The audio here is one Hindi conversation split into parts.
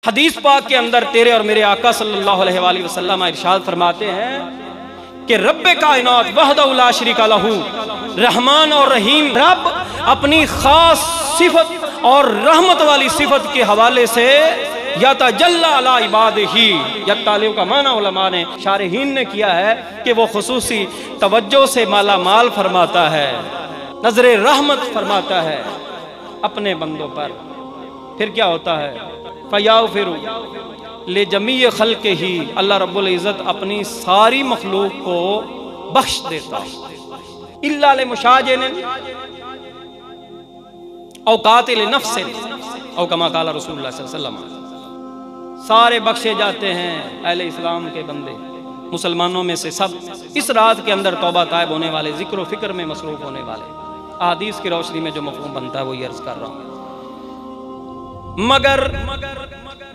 हदीस पाक के अंदर तेरे और मेरे आका सल्लल्लाहु अलैहि वसल्लम इरशाद फरमाते हैं कि रब्बे कायनात वहदहु ला शरीका लहू, रहमान और रहीम रब अपनी खास सिफत और रहमत वाली सिफत के हवाले से यतजल्ला अला इबादिही, यत्तालियों का माना उलमा ने शारहीन ने किया है कि वो खुसूसी तवज्जो से माला माल फरमाता है, नजरे रहमत फरमाता है अपने बंदों पर। फिर क्या होता है, फयाग़फिरु ले जमी खल्क़ ही, अल्लाह रब्बुल इज़्ज़त अपनी सारी मखलूक को बख्श देता है, इल्ला ले मुशाजिन औ कातिल नफ्सिन औ कमा क़ाल रसूलुल्लाह सल्लल्लाहु अलैहि वसल्लम। सारे बख्शे जाते हैं अहले इस्लाम के बंदे, मुसलमानों में से सब इस रात के अंदर तौबा तायब होने वाले, जिक्र व फिक्र में मसरूफ होने वाले। अहादीस की रोशनी में जो मफ़हूम बनता है वो ये अर्ज़ कर रहा हूँ। मगर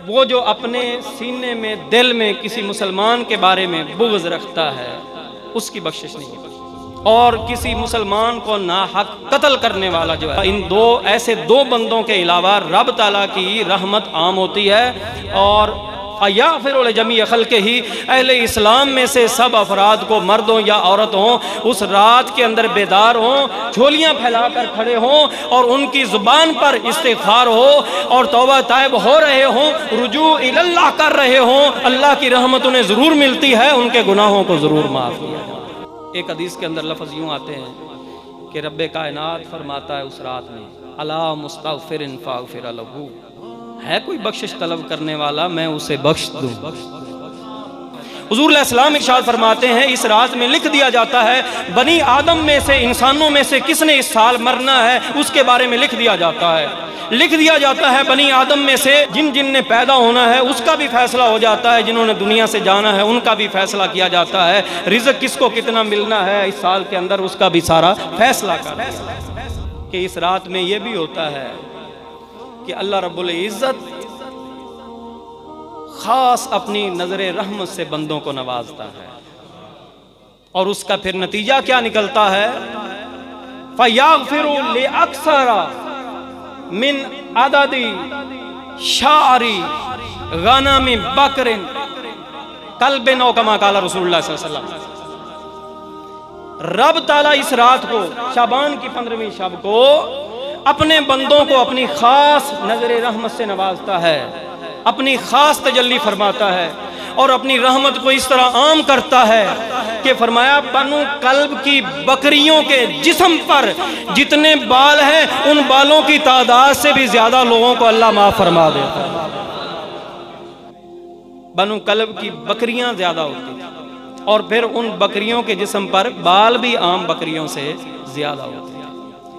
वो जो अपने सीने में दिल में किसी मुसलमान के बारे में बुग़्ज़ रखता है उसकी बख्शिश नहीं है, और किसी मुसलमान को नाहक कत्ल करने वाला जो है, इन दो ऐसे दो बंदों के अलावा रब ताला की रहमत आम होती है। और फयाग़फिरु ले जमी खल्क़ ही, अहले इस्लाम में से सब अफराद को, मर्द हो या औरत हो, उस रात के अंदर बेदार हों, झोलियाँ फैलाकर खड़े हों और उनकी ज़ुबान पर इस्तिग़फ़ार हो और तौबा तायब हो रहे हों, रुजू इल्लाह कर रहे हों। अल्लाह की रहमत उन्हें ज़रूर मिलती है, उनके गुनाहों को ज़रूर माफ़ किया जाए। एक हदीस के अंदर लफ्ज़ यूँ आते हैं कि रब्बे कायनात फरमाता है उस रात में, अला मुस्तग़फ़िरिन फ़ाग़फ़िर लहू, है कोई बख्शिश तलब करने वाला, मैं उसे बख्श दूं। हुज़ूर अलैहिस्सलाम इरशाद फरमाते हैं इस रात में लिख दिया जाता है बनी आदम में से, इंसानों में से किसने इस साल मरना है उसके बारे में लिख दिया जाता है। लिख दिया जाता है बनी आदम में से जिन जिन ने पैदा होना है उसका भी फैसला हो जाता है, जिन्होंने दुनिया से जाना है उनका भी फैसला किया जाता है, रिज़्क़ किसको कितना मिलना है इस साल के अंदर उसका भी सारा फैसला कर कि इस रात में ये भी होता है कि अल्लाह रब्बुल इज़्ज़त खास अपनी नजरे रहमत से बंदों को नवाजता है। और उसका फिर नतीजा क्या निकलता है, फयाग़फिरु ले अक्सरा मिन अददी शारी गनामी बकरिन कल्बिन औ कमा क़ाल रसूलुल्लाह सल्लल्लाहु अलैहि वसल्लम। रब ताला इस रात को, शाबान की 15वीं शब को, अपने बंदों को अपनी खास नजरे रहमत से नवाजता है, अपनी खास तजल्ली फरमाता है और अपनी रहमत को इस तरह आम करता है कि फरमाया बनु कल्ब की बकरियों के जिस्म पर जितने बाल हैं उन बालों की तादाद से भी ज्यादा लोगों को अल्लाह माफ फरमा देता है। बनु कल्ब की बकरियां ज्यादा होती हैं और फिर उन बकरियों के जिस्म पर बाल भी आम बकरियों से ज्यादा होते हैं।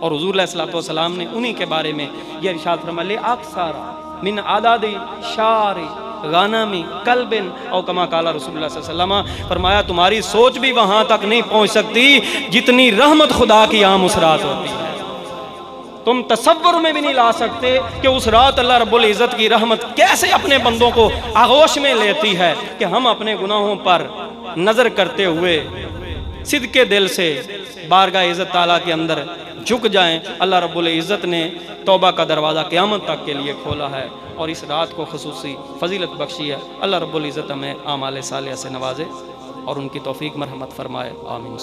और हुज़ूर अलैहिस्सलातु वस्सलाम ने उन्हीं के बारे में यह इरशाद फरमाया अक्सरा मिन आदादी शारी गानामी कल्बिन और कमा काला रसूलुल्लाह सल्लल्लाहु अलैहि वसल्लम। फरमाया तुम्हारी सोच भी वहाँ तक नहीं पहुँच सकती जितनी रहमत खुदा की आम उस रात होती है। तुम तसव्वुर में भी नहीं ला सकते कि उस रात अल्लाह रब्बुल इज़्ज़त की रहमत कैसे अपने बंदों को आगोश में लेती है कि हम अपने गुनाहों पर नज़र करते हुए सिद्क़े दिल से बारगाह इज़्ज़त ताला के अंदर झुक जाएं। अल्लाह रब्बुल इज़्ज़त ने तौबा का दरवाज़ा क़यामत तक के लिए खोला है और इस रात को खुसूसी फजीलत बख्शी है। अल्लाह रब्बुल इज़्ज़त हमें आमाल सालिहा से नवाजे और उनकी तौफीक मरहमत फरमाए। आमीन।